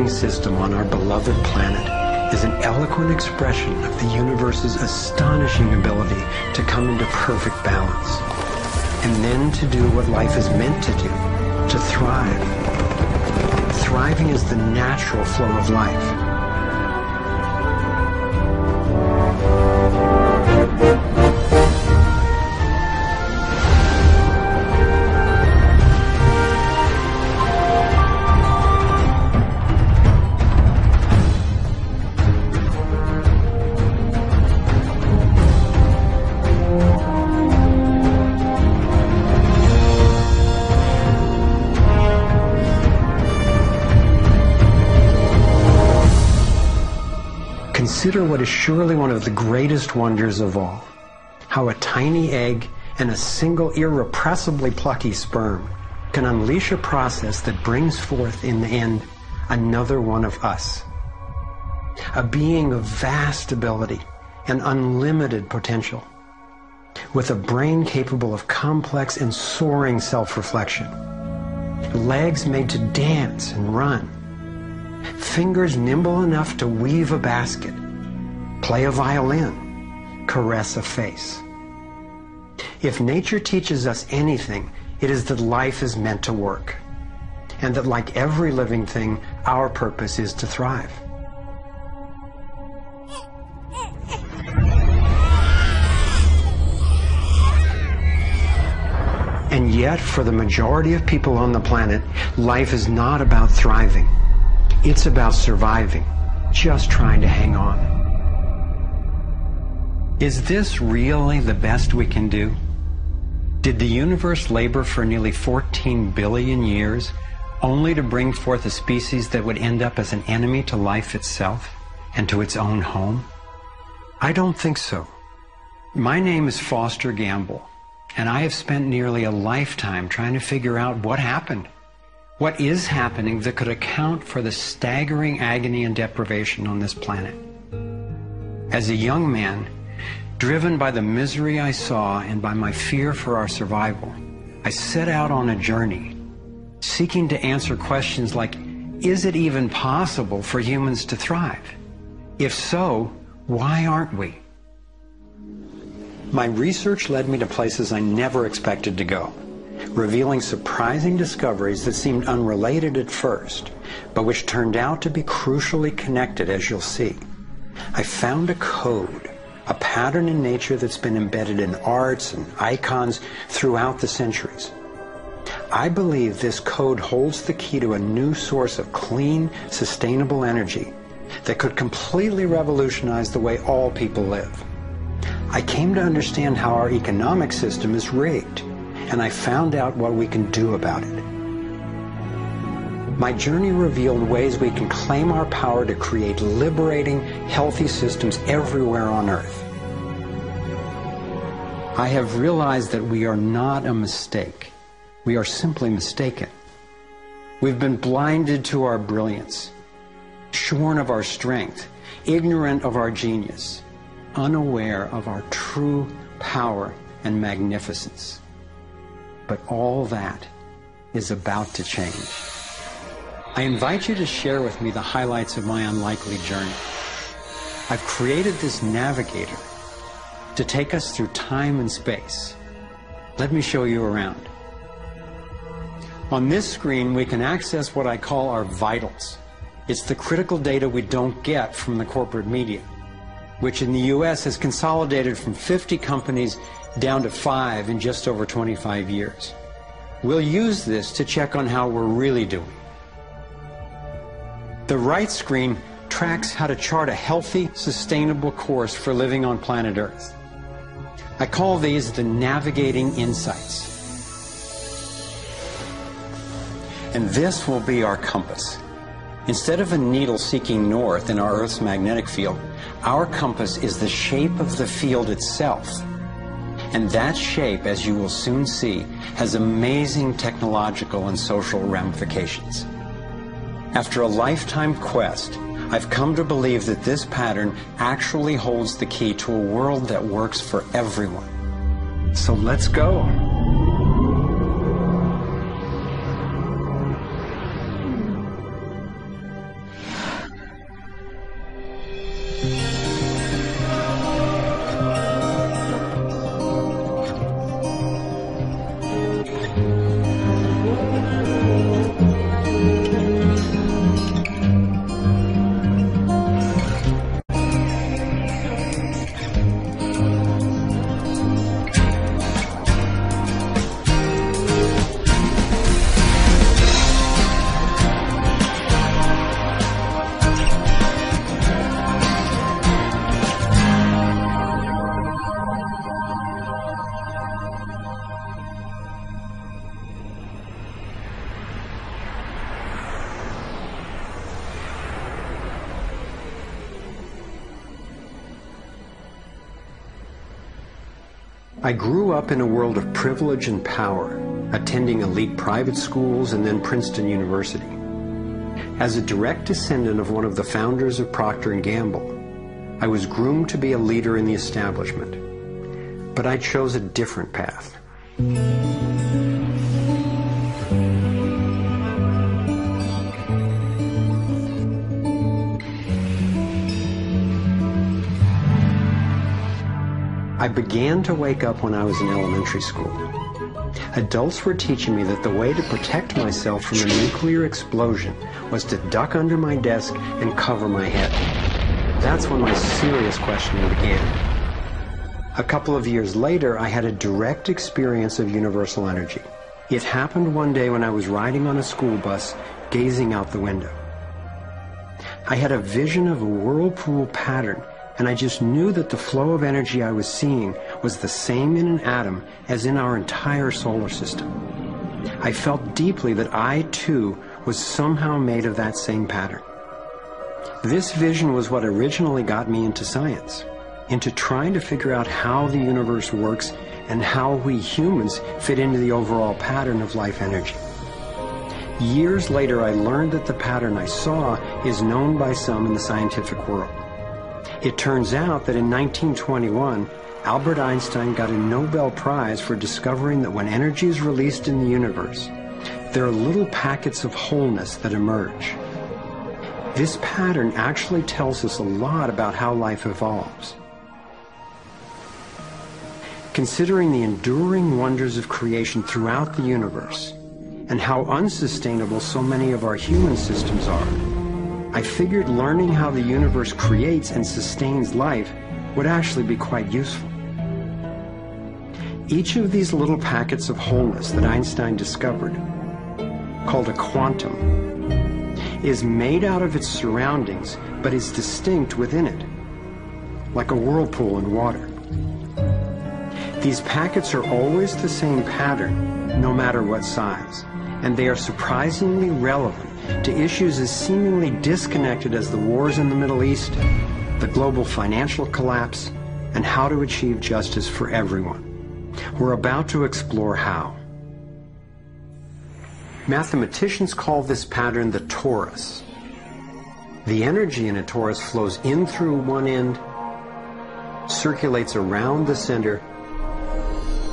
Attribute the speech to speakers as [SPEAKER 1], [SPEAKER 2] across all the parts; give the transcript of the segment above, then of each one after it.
[SPEAKER 1] living system on our beloved planet is an eloquent expression of the universe's astonishing ability to come into perfect balance, and then to do what life is meant to do, to thrive. Thriving is the natural flow of life. Consider what is surely one of the greatest wonders of all, how a tiny egg and a single irrepressibly plucky sperm can unleash a process that brings forth in the end another one of us, a being of vast ability and unlimited potential, with a brain capable of complex and soaring self-reflection, legs made to dance and run, fingers nimble enough to weave a basket, play a violin, caress a face. If nature teaches us anything, it is that life is meant to work, and that like every living thing, our purpose is to thrive. And yet, for the majority of people on the planet, life is not about thriving. It's about surviving, just trying to hang on. Is this really the best we can do? Did the universe labor for nearly 14 billion years only to bring forth a species that would end up as an enemy to life itself and to its own home? I don't think so. My name is Foster Gamble, and I have spent nearly a lifetime trying to figure out what happened. What is happening that could account for the staggering agony and deprivation on this planet? As a young man, driven by the misery I saw and by my fear for our survival, I set out on a journey, seeking to answer questions like, is it even possible for humans to thrive? If so, why aren't we? My research led me to places I never expected to go, revealing surprising discoveries that seemed unrelated at first, but which turned out to be crucially connected, as you'll see. I found a code, a pattern in nature that's been embedded in arts and icons throughout the centuries. I believe this code holds the key to a new source of clean, sustainable energy that could completely revolutionize the way all people live. I came to understand how our economic system is rigged, and I found out what we can do about it. My journey revealed ways we can claim our power to create liberating, healthy systems everywhere on Earth. I have realized that we are not a mistake. We are simply mistaken. We've been blinded to our brilliance, shorn of our strength, ignorant of our genius, unaware of our true power and magnificence. But all that is about to change. I invite you to share with me the highlights of my unlikely journey. I've created this navigator to take us through time and space. Let me show you around. On this screen, we can access what I call our vitals. It's the critical data we don't get from the corporate media, which in the US has consolidated from 50 companies down to 5 in just over 25 years. We'll use this to check on how we're really doing. The right screen tracks how to chart a healthy, sustainable course for living on planet Earth. I call these the navigating insights. And this will be our compass. Instead of a needle seeking north in our Earth's magnetic field, our compass is the shape of the field itself. And that shape, as you will soon see, has amazing technological and social ramifications. After a lifetime quest, I've come to believe that this pattern actually holds the key to a world that works for everyone. So let's go. I grew up in a world of privilege and power, attending elite private schools and then Princeton University. As a direct descendant of one of the founders of Procter & Gamble, I was groomed to be a leader in the establishment. But I chose a different path. I began to wake up when I was in elementary school. Adults were teaching me that the way to protect myself from a nuclear explosion was to duck under my desk and cover my head. That's when my serious questioning began. A couple of years later, I had a direct experience of universal energy. It happened one day when I was riding on a school bus, gazing out the window. I had a vision of a whirlpool pattern, and I just knew that the flow of energy I was seeing was the same in an atom as in our entire solar system. I felt deeply that I, too, was somehow made of that same pattern. This vision was what originally got me into science, into trying to figure out how the universe works and how we humans fit into the overall pattern of life energy. Years later, I learned that the pattern I saw is known by some in the scientific world. It turns out that in 1921, Albert Einstein got a Nobel Prize for discovering that when energy is released in the universe, there are little packets of wholeness that emerge. This pattern actually tells us a lot about how life evolves. Considering the enduring wonders of creation throughout the universe, and how unsustainable so many of our human systems are, I figured learning how the universe creates and sustains life would actually be quite useful. Each of these little packets of wholeness that Einstein discovered, called a quantum, is made out of its surroundings, but is distinct within it, like a whirlpool in water. These packets are always the same pattern, no matter what size, and they are surprisingly relevant to issues as seemingly disconnected as the wars in the Middle East, the global financial collapse, and how to achieve justice for everyone. We're about to explore how. Mathematicians call this pattern the torus. The energy in a torus flows in through one end, circulates around the center,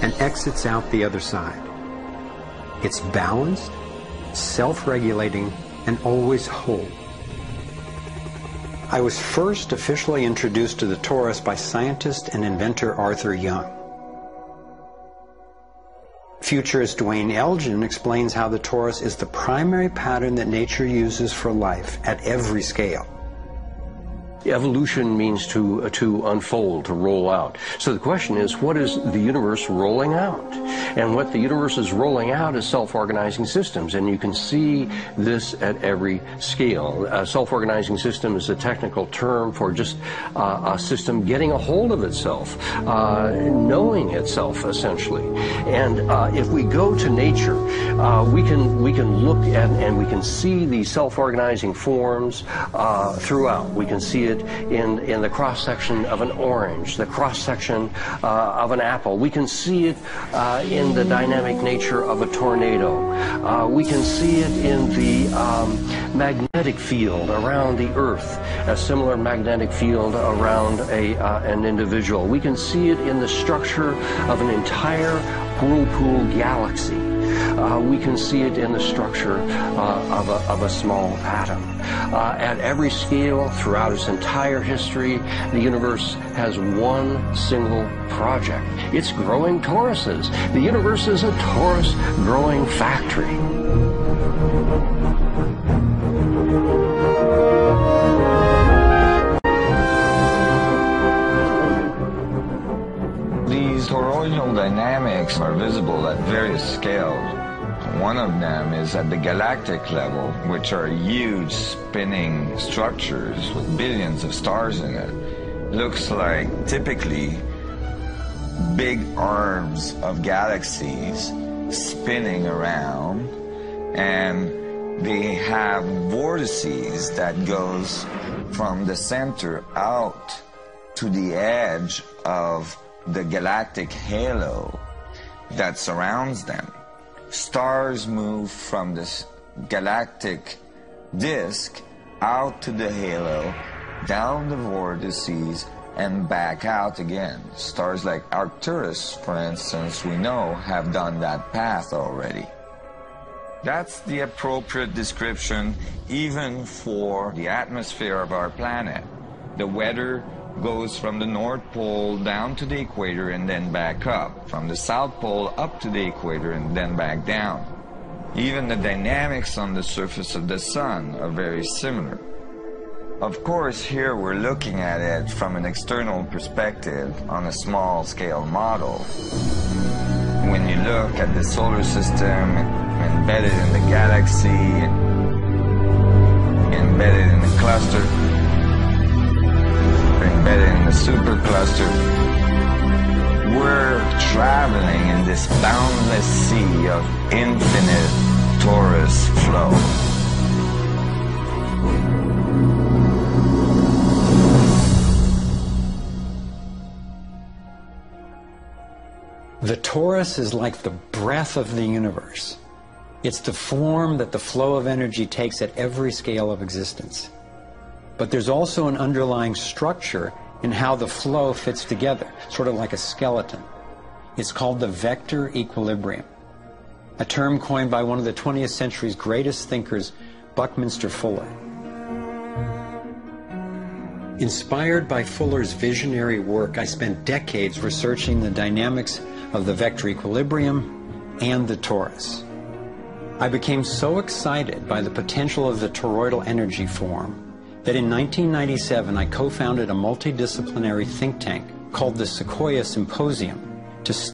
[SPEAKER 1] and exits out the other side. It's balanced, self-regulating, and always whole. I was first officially introduced to the torus by scientist and inventor Arthur Young. Futurist Dwayne Elgin explains how the torus is the primary pattern that nature uses for life at every scale.
[SPEAKER 2] Evolution means to unfold, to roll out. So the question is, what is the universe rolling out? And what the universe is rolling out is self-organizing systems, and you can see this at every scale. A self-organizing system is a technical term for just a system getting a hold of itself, knowing itself, essentially. And if we go to nature, we can look at and we can see these self-organizing forms throughout. We can see it in the cross-section of an orange, the cross-section of an apple. We can see it in the dynamic nature of a tornado. We can see it in the magnetic field around the Earth, a similar magnetic field around an individual. We can see it in the structure of an entire whirlpool galaxy. We can see it in the structure of a small atom. At every scale, throughout its entire history, the universe has one single project. It's growing toruses. The universe is a torus growing factory.
[SPEAKER 3] These toroidal dynamics are visible at various scales. One of them is at the galactic level, which are huge spinning structures with billions of stars in it. Looks like typically big arms of galaxies spinning around, and they have vortices that goes from the center out to the edge of the galactic halo that surrounds them. Stars move from this galactic disk out to the halo, down the vortices, and back out again. Stars like Arcturus, for instance, we know have done that path already. That's the appropriate description even for the atmosphere of our planet. The weather goes from the North Pole down to the equator and then back up, from the South Pole up to the equator and then back down. Even the dynamics on the surface of the sun are very similar. Of course, here we're looking at it from an external perspective on a small scale model. When you look at the solar system embedded in the galaxy, embedded in the cluster, embedded in the supercluster, we're traveling in this boundless sea of infinite torus flow.
[SPEAKER 1] The torus is like the breath of the universe. It's the form that the flow of energy takes at every scale of existence. But there's also an underlying structure in how the flow fits together, sort of like a skeleton. It's called the vector equilibrium, a term coined by one of the 20th century's greatest thinkers, Buckminster Fuller. Inspired by Fuller's visionary work, I spent decades researching the dynamics of the vector equilibrium and the torus. I became so excited by the potential of the toroidal energy form that in 1997 I co-founded a multidisciplinary think tank called the Sequoia Symposium to